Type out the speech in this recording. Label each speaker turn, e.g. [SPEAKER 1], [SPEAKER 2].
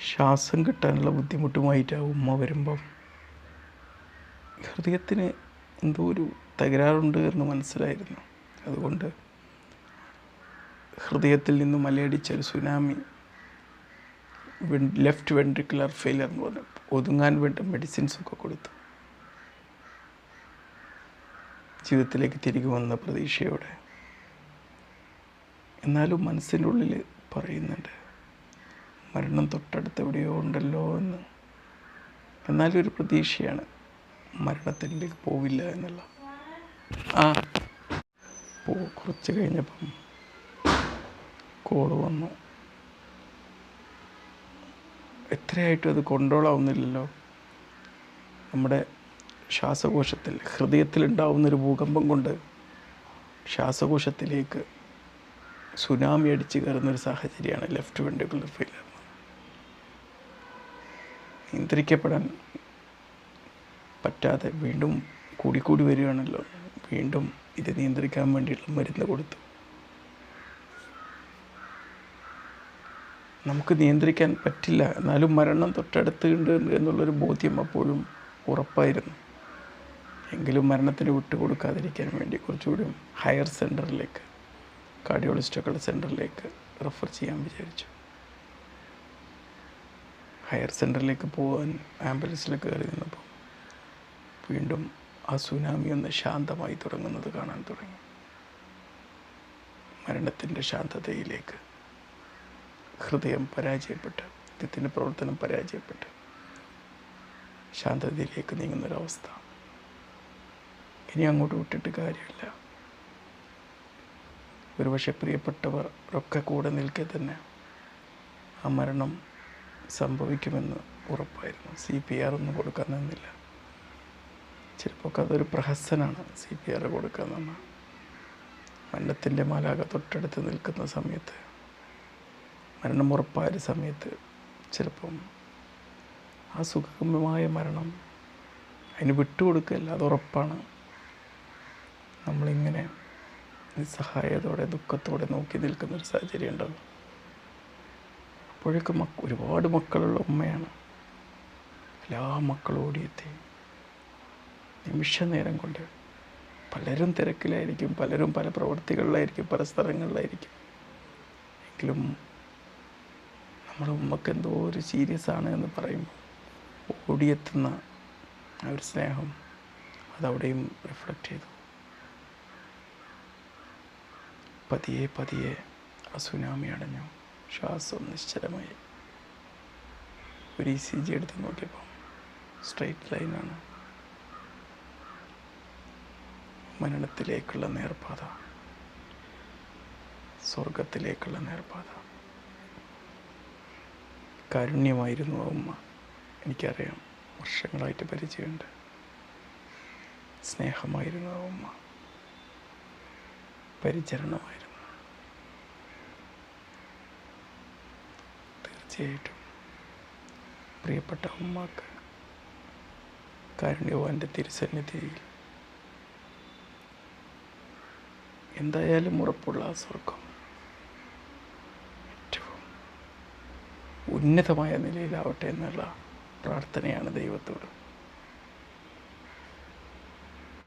[SPEAKER 1] ശ്വാസം കിട്ടാനുള്ള ബുദ്ധിമുട്ടുമായിട്ട് ആ ഉമ്മ വരുമ്പം ഹൃദയത്തിന് എന്തോ ഒരു തകരാറുണ്ട് എന്ന് മനസ്സിലായിരുന്നു. അതുകൊണ്ട് ഹൃദയത്തിൽ നിന്ന് മലയടിച്ചൊരു സുനാമി, ലെഫ്റ്റ് വെൻട്രിക്കുലർ ഫെയിലർ എന്ന് പറഞ്ഞു, ഒതുങ്ങാൻ വേണ്ട മെഡിസിൻസൊക്കെ കൊടുത്തു. ജീവിതത്തിലേക്ക് തിരികെ വന്ന പ്രതീക്ഷയോടെ. എന്നാലും മനസ്സിൻ്റെ ഉള്ളിൽ പറയുന്നുണ്ട്, മരണം തൊട്ടടുത്ത് എവിടെയോ ഉണ്ടല്ലോ എന്ന്. എന്നാലും ഒരു പ്രതീക്ഷയാണ്, മരണത്തിലേക്ക് പോവില്ല എന്നുള്ള. കുറച്ച് കഴിഞ്ഞപ്പം കോള് വന്നു. എത്രയായിട്ടും അത് കൺട്രോൾ ആവുന്നില്ലല്ലോ. നമ്മുടെ ശ്വാസകോശത്തിൽ, ഹൃദയത്തിലുണ്ടാവുന്നൊരു ഭൂകമ്പം കൊണ്ട് ശ്വാസകോശത്തിലേക്ക് സുനാമി അടിച്ച് കയറുന്നൊരു സാഹചര്യമാണ് ലെഫ്റ്റ് വെൻട്രിക്കുലർ ഫെയിലിയർ. നിയന്ത്രിക്കപ്പെടാൻ പറ്റാതെ വീണ്ടും കൂടിക്കൂടി വരികയാണല്ലോ. വീണ്ടും ഇത് നിയന്ത്രിക്കാൻ വേണ്ടിയിട്ടുള്ള മരുന്ന് കൊടുത്തു. നമുക്ക് നിയന്ത്രിക്കാൻ പറ്റില്ല, എന്നാലും മരണം തൊട്ടടുത്തുണ്ട് എന്നുള്ളൊരു ബോധ്യം അപ്പോഴും ഉറപ്പായിരുന്നു. എങ്കിലും മരണത്തിന് വിട്ടുകൊടുക്കാതിരിക്കാൻ വേണ്ടി കുറച്ചുകൂടി ഹയർ സെൻറ്ററിലേക്ക്, കാർഡിയോളജിസ്റ്റുകളുടെ സെൻറ്ററിലേക്ക് റെഫർ ചെയ്യാൻ വിചാരിച്ചു. ഹയർ സെൻറ്ററിലേക്ക് പോകാൻ ആംബുലൻസിൽ കയറി നിന്നപ്പോൾ വീണ്ടും ആ സുനാമി ഒന്ന് ശാന്തമായി തുടങ്ങുന്നത് കാണാൻ തുടങ്ങി. മരണത്തിൻ്റെ ശാന്തതയിലേക്ക് ഹൃദയം പരാജയപ്പെട്ട്, ഹൃദയത്തിൻ്റെ പ്രവർത്തനം പരാജയപ്പെട്ട് ശാന്തതയിലേക്ക് നീങ്ങുന്നൊരവസ്ഥ. ഇനി അങ്ങോട്ട് വിട്ടിട്ട് കാര്യമില്ല. ഒരുപക്ഷെ പ്രിയപ്പെട്ടവർ ഒക്കെ കൂടെ നിൽക്കെ തന്നെ ആ മരണം സംഭവിക്കുമെന്ന് ഉറപ്പായിരുന്നു. CPR ഒന്നും കൊടുക്കാൻ നിന്നില്ല. ചിലപ്പോൾ അതൊരു പ്രഹസനാണ് CPR കൊടുക്കാൻ നിന്ന. മരണത്തിൻ്റെ മാലാഖ തൊട്ടടുത്ത് നിൽക്കുന്ന സമയത്ത്, മരണം ഉറപ്പായ സമയത്ത് ചിലപ്പം ആ സുഗമമായ മരണം അതിന് വിട്ടുകൊടുക്കുകയല്ല, അത് ഉറപ്പാണ്. നമ്മളിങ്ങനെ നിസ്സഹായതയോടെ ദുഃഖത്തോടെ നോക്കി നിൽക്കുന്നൊരു സാഹചര്യം ഉണ്ടാവും. അപ്പോഴേക്കും ഒരുപാട് മക്കളുള്ള ഉമ്മയാണ്. എല്ലാ മക്കളും ഓടിയെത്തി. നിമിഷ നേരം കൊണ്ട് പലരും തിരക്കിലായിരിക്കും, പലരും പല പ്രവൃത്തികളിലായിരിക്കും, പല സ്ഥലങ്ങളിലായിരിക്കും. എങ്കിലും നമ്മുടെ ഉമ്മക്ക് എന്തോ ഒരു സീരിയസ് ആണ് എന്ന് പറയുമ്പോൾ ഓടിയെത്തുന്ന ആ ഒരു സ്നേഹം അതവിടെയും റിഫ്ലക്റ്റ് ചെയ്തു. പതിയെ പതിയെ ആ സുനാമി അടഞ്ഞു. ശ്വാസം നിശ്ചലമായി. ഒരു ECG എടുത്ത് നോക്കിയപ്പോൾ സ്ട്രെയിറ്റ് ലൈനാണ്. മരണത്തിലേക്കുള്ള നേർപാത, സ്വർഗത്തിലേക്കുള്ള നേർപാത. കാരുണ്യമായിരുന്നു ആ ഉമ്മ. എനിക്കറിയാം, വർഷങ്ങളായിട്ട് പരിചയമുണ്ട്. സ്നേഹമായിരുന്നു ആ ഉമ്മ, പരിചരണമായിരുന്നു. തീർച്ചയായിട്ടും പ്രിയപ്പെട്ട ഉമ്മക്ക് കാരുണ്യവാൻ്റെ തിരുസന്നിധിയിൽ എന്തായാലും ഉറപ്പുള്ള ആ സ്വർഗം ഏറ്റവും ഉന്നതമായ നിലയിലാവട്ടെ എന്നുള്ള പ്രാർത്ഥനയാണ് ദൈവത്തോട്.